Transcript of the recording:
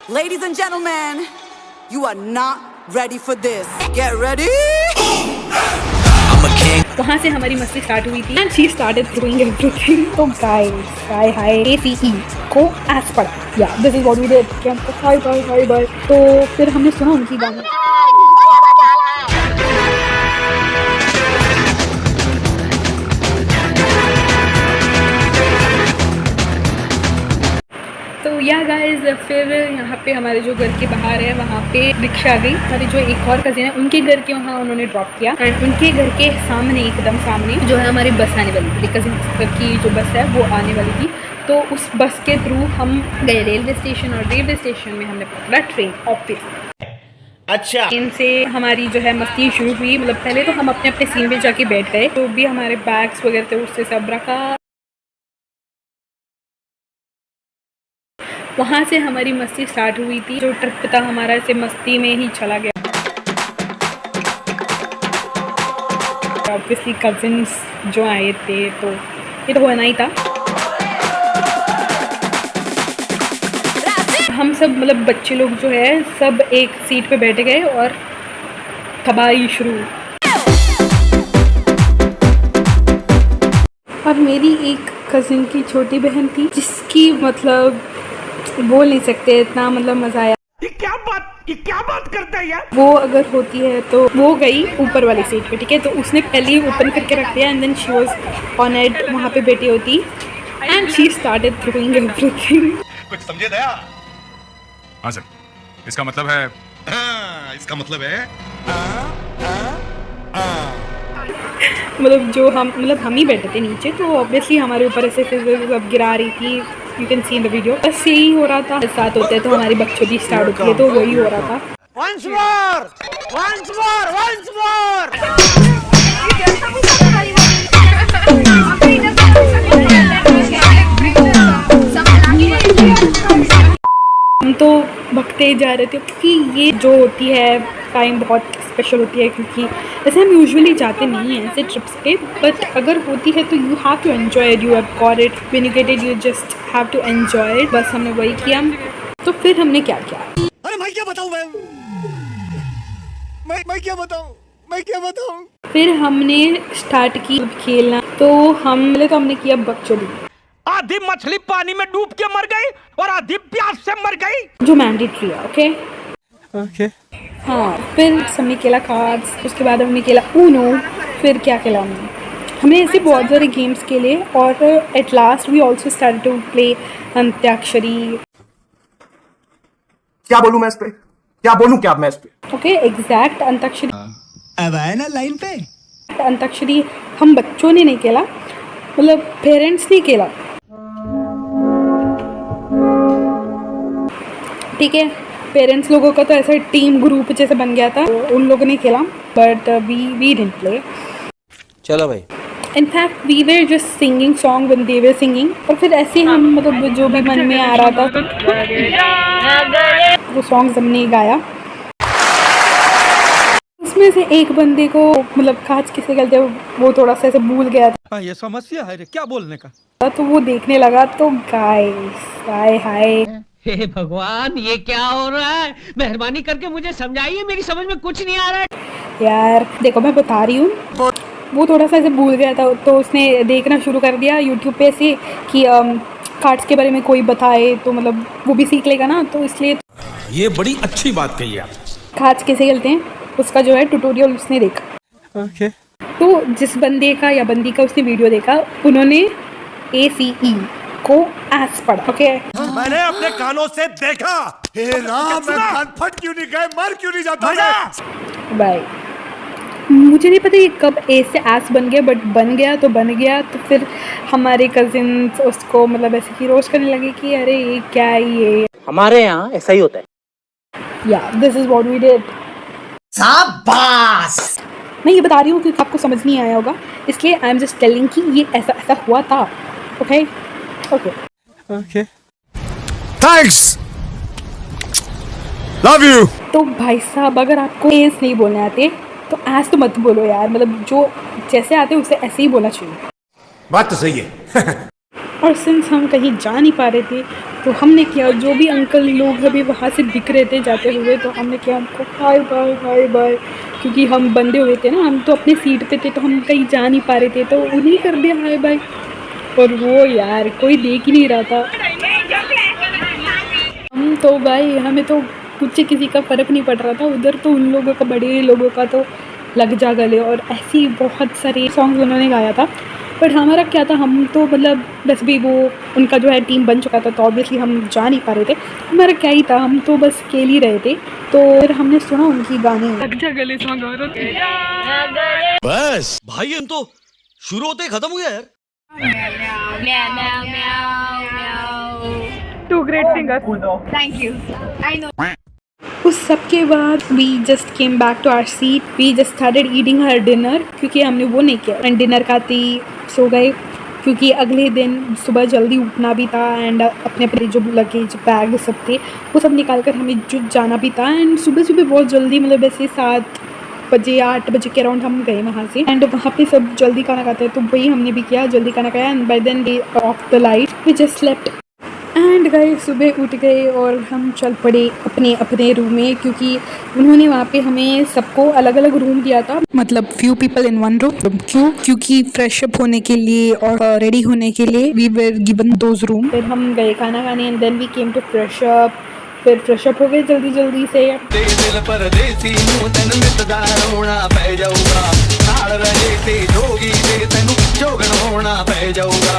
Ladies and gentlemen, you are not ready for this. Get ready. वहाँ से हमारी मस्ती स्टार्ट हुई थी and she started throwing everything. तो गाइस हाय हाय ACE को एस पढ़ा yeah this is what we did. Hi bye hi bye. तो फिर हमने सुना उनकी गाना। तो या गाइस फिर यहाँ पे हमारे जो घर के बाहर है वहाँ पे रिक्शा आ गई। हमारी जो एक और कज़िन है उनके घर के वहाँ उन्होंने ड्रॉप किया एंड उनके घर के सामने एकदम सामने जो है हमारी बस आने वाली थी। कज़िन की जो बस है वो आने वाली थी। तो उस बस के थ्रू हम गए रेलवे स्टेशन और रेलवे स्टेशन में हमने पकड़ा ट्रेन ऑफिस। अच्छा, इनसे हमारी जो है मस्ती शुरू हुई। मतलब पहले तो हम अपने अपने सीट पे जाके बैठ गए, तो भी हमारे बैग्स वगैरह थे उससे सब रखा। वहाँ से हमारी मस्ती स्टार्ट हुई थी। जो ट्रिप था हमारा ऐसे मस्ती में ही चला गया। ऑब्वियसली कजिन्स जो आए थे तो ये तो होना ही था। हम सब मतलब बच्चे लोग जो है सब एक सीट पे बैठ गए और तबाही शुरू। और मेरी एक कज़िन की छोटी बहन थी जिसकी मतलब बोल नहीं सकते, इतना मतलब मज़ा आया। ये क्या बात करता है यार। वो अगर होती है तो वो गई ऊपर वाली सीट पे, ठीक है, तो उसने पहले ही ओपन करके रख दिया and then she was on it, वहाँ पे बैठी होती and she started throwing everything. कुछ समझे दया? हाँ सर, इसका मतलब है मतलब जो हम ही बैठे थे नीचे, तो ऑब्वियसली हमारे ऊपर ऐसे सब गिरा रही थी। You can see in the video. बस यही हो रहा था। साथ होते हैं तो हमारी बकचोदी स्टार्ट होती है, तो वही हो रहा था। Once more, once more, once more. हम तो भगते जा रहे थे क्योंकि ये जो होती है टाइम बहुत स्पेशल होती है, क्योंकि वैसे हम यूजुअली जाते नहीं हैं ऐसे ट्रिप्स पे, बट अगर होती है तो you have to enjoy it. You have got it, when you get it you just have to enjoy it. बस हमने वही किया। तो फिर हमने क्या किया? अरे मैं क्या बताऊं, मैं क्या बताऊं। फिर हमने स्टार्ट की खेलना। तो हमने किया बकचोदी। आधी मछली पानी में डूब के मर गई और आधी प्यास से मर गई, जो मैंडेटरी है। ओके हाँ, फिर हमने खेला कार्ड्स, उसके बाद हमने खेला ऊनो, फिर क्या खेला हमने ऐसे बहुत सारे गेम्स खेले। और at last we also start to play Antakshari. क्या बोलूं मैं इस पे, क्या बोलूं क्या मैं इस पे। Okay exact antakshari. अब आए ना लाइन पे। अंताक्षरी हम बच्चों ने नहीं खेला, मतलब पेरेंट्स ने खेला, ठीक है। पेरेंट्स लोगों का तो ऐसा टीम ग्रुप जैसे बन गया था, तो उन लोगों ने खेला, बट वी डिडंट प्ले। चलो भाई, in fact we were just singing song when they were singing. और फिर ऐसे हम मतलब जो भी मन में आ रहा था वो सॉन्ग्स हमने गाया। उसमें से एक बंदे को मतलब कांच किसे गलते वो थोड़ा सा ऐसे भूल गया था। ये समस्या है क्या बोलने का। तो वो देखने लगा। तो गाइस हाय हाय, हे भगवान, ये क्या हो रहा है? मेहरबानी करके मुझे समझाइए, मेरी समझ में कुछ नहीं आ रहा है। यार देखो मैं बता रही हूँ, वो थोड़ा सा ऐसे भूल गया था, तो उसने देखना शुरू कर दिया यूट्यूब पे से कि कार्ड्स के बारे में कोई बताए तो मतलब वो भी सीख लेगा ना। तो इसलिए ये बड़ी अच्छी बात कही आप। कार्ड्स कैसे खेलते हैं उसका जो है ट्यूटोरियल उसने देखा। ओके तो जिस बंदे का या बंदी का उसने वीडियो देखा, उन्होंने ACE को एस पढ़ा। ओके मैंने अपने कानों से देखा। हे राम, मैं कान फट क्यों नहीं गए, मर क्यों नहीं जाता मैं? बाय। मुझे नहीं पता ये कब ए से एस बन गया, बट बन गया तो बन गया। तो फिर हमारे कजिन्स उसको मतलब ऐसे ही रोस्ट करने लगे कि अरे ये क्या है ये। हमारे यहाँ ऐसा ही होता है। Yeah this is what we did. शाबाश। मैं ये बता रही हूँ क्योंकि आपको समझ नहीं आया होगा, इसलिए आई एम जस्ट टेलिंग कि ये ऐसा ऐसा हुआ था। Okay okay okay, thanks, love you. तो भाई साहब अगर आपको एस नहीं बोलने आते तो एस तो मत बोलो यार। मतलब जो जैसे आते उससे ऐसे ही बोलना चाहिए। बात तो सही है। और सिंस हम कहीं जा नहीं पा रहे थे तो हमने किया, जो भी अंकल लोग अभी वहाँ से दिख रहे थे जाते हुए, तो हमने किया उनको हाय बाय हाय बाय, क्योंकि हम बंधे हुए थे ना, हम तो अपने सीट पे थे तो हम कहीं जा नहीं पा रहे थे, तो उन्हीं कर दिया हाय बाय। और वो यार कोई देख ही नहीं रहा था। हम तो भाई हमें तो कुछ किसी का फ़र्क नहीं पड़ रहा था, उधर तो उन लोगों का, बड़े लोगों का तो लग जा गले, और ऐसे ही बहुत सारे सॉन्ग्स उन्होंने गाया था। बट हमारा क्या था, हम तो मतलब बस भी वो उनका जो है टीम बन चुका था तो ऑब्वियसली हम जा नहीं पा रहे थे। हमारा क्या ही था, हम तो बस खेल ही रहे थे। तो फिर हमने सुना उनकी गाने, लग जा गले सॉन्ग, बस भाई हम तो शुरू होते ही खत्म हो गया यार। Two great singers, thank you, I know. उस सब के बाद we just came back to our seat, we just started eating her dinner, क्योंकि हमने वो नहीं किया एंड डिनर खाते ही सो गए, क्योंकि अगले दिन सुबह जल्दी उठना भी था एंड अपने अपने जो लगेज बैग सब थे वो सब निकाल कर हमें जो जाना भी था। एंड सुबह सुबह बहुत जल्दी, मतलब ऐसे 7 बजे या 8 बजे के अराउंड हम गए वहाँ से, एंड वहाँ पे सब जल्दी खाना खाते हैं तो वही हमने भी किया, जल्दी खाना खाया। And by then we off the light, we just slept and गए, सुबह उठ गए और हम चल पड़े अपने अपने रूम में, क्योंकि उन्होंने वहाँ पे हमें सबको अलग अलग रूम दिया था, मतलब few people in one room. क्यों? क्योंकि फ्रेश अप होने के लिए और रेडी होने के लिए we were given those room. फिर हम गए खाना खाने and then we came to fresh up, फिर फ्रेश अप हो गए जल्दी जल्दी से। दिल परदेसी नूं तैनूं मितदार होना पै जाऊगा, नाल रहे ते जोगी ते तैनूं जोगन होना पै जाऊगा।